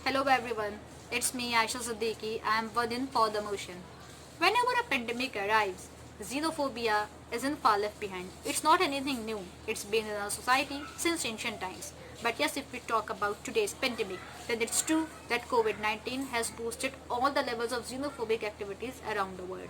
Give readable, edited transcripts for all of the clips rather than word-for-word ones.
Hello everyone, it's me Aisha Siddiqui. I am one for the motion. Whenever a pandemic arrives, xenophobia isn't far left behind. It's not anything new. It's been in our society since ancient times. But yes, if we talk about today's pandemic, then it's true that COVID-19 has boosted all the levels of xenophobic activities around the world.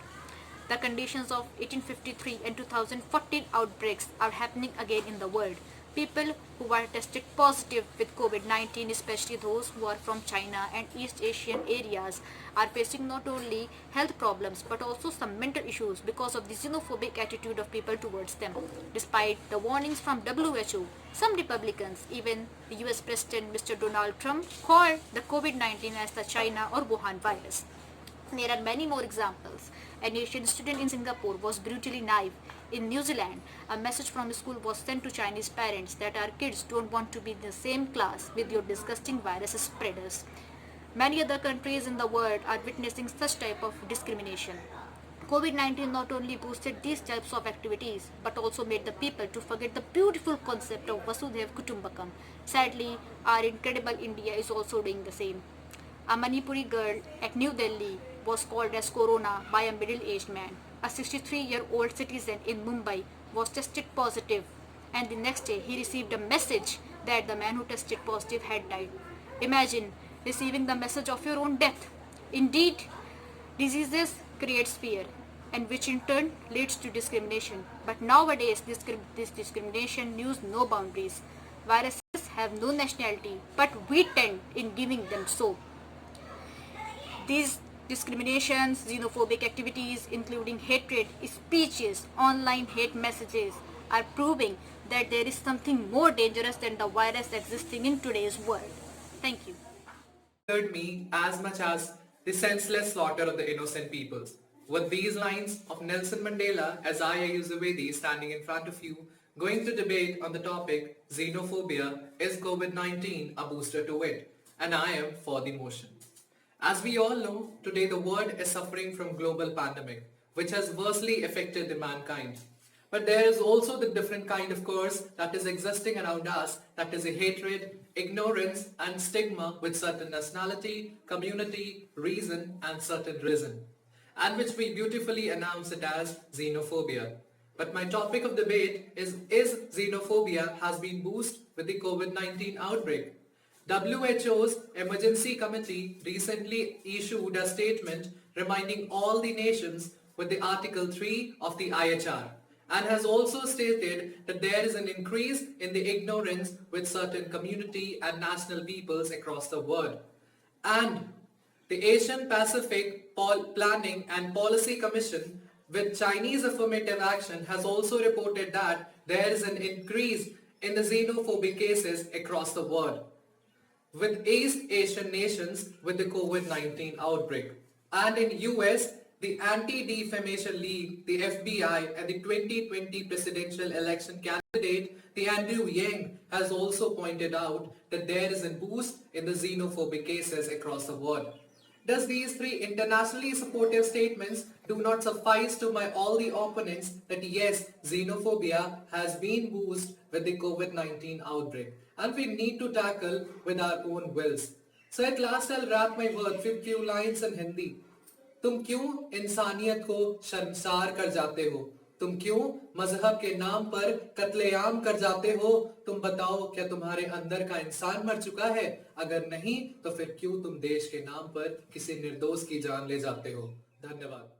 The conditions of 1853 and 2014 outbreaks are happening again in the world. People who are tested positive with COVID-19, especially those who are from China and East Asian areas, are facing not only health problems but also some mental issues because of the xenophobic attitude of people towards them. Despite the warnings from WHO, some Republicans, even the US President Mr. Donald Trump, called the COVID-19 as the China or Wuhan virus. There are many more examples. An Asian student in Singapore was brutally knifed. In New Zealand, a message from school was sent to Chinese parents that our kids don't want to be in the same class with your disgusting virus spreaders. Many other countries in the world are witnessing such type of discrimination. COVID-19 not only boosted these types of activities but also made the people to forget the beautiful concept of Vasudhaiv Kutumbakam. Sadly, our incredible India is also doing the same. A Manipuri girl at New Delhi was called as Corona by a middle-aged man. A 63-year-old citizen in Mumbai was tested positive, and the next day he received a message that the man who tested positive had died. Imagine receiving the message of your own death. Indeed, diseases creates fear, and which in turn leads to discrimination. But nowadays, this discrimination knows no boundaries. Viruses have no nationality, but we tend in giving them so. These discriminations, xenophobic activities, including hatred speeches, online hate messages, are proving that there is something more dangerous than the virus existing in today's world. Thank you. Bothered me as much as the senseless slaughter of the innocent peoples. With these lines of Nelson Mandela as I, Ayushvedi, standing in front of you, going to debate on the topic Xenophobia, is COVID-19 a booster to it? And I am for the motion. As we all know, today the world is suffering from global pandemic, which has worstly affected the mankind. But there is also the different kind of curse that is existing around us, that is a hatred, ignorance and stigma with certain nationality, community, reason and certain reason, and which we beautifully announce it as xenophobia. But my topic of debate is xenophobia has been boosted with the COVID-19 outbreak. WHO's Emergency Committee recently issued a statement reminding all the nations with the Article 3 of the IHR, and has also stated that there is an increase in the ignorance with certain community and national peoples across the world. And the Asian Pacific Planning and Policy Commission with Chinese affirmative action has also reported that there is an increase in the xenophobic cases across the world, with East Asian nations with the COVID-19 outbreak. And in US, the Anti-Defamation League, the FBI, and the 2020 presidential election candidate, the Andrew Yang, has also pointed out that there is a boost in the xenophobic cases across the world. Does these three internationally supportive statements do not suffice to my all the opponents that yes, xenophobia has been boosted with the COVID-19 outbreak and we need to tackle with our own wills. So at last I'll wrap my words with few lines in Hindi. तुम क्यों इंसानियत को शर्मसार कर जाते हो? तुम क्यों मजहब के नाम पर कत्लेआम कर जाते हो? तुम बताओ, क्या तुम्हारे अंदर का इंसान मर चुका है? अगर नहीं तो फिर क्यों तुम देश के नाम पर किसी निर्दोष की जान ले जाते हो? धन्यवाद।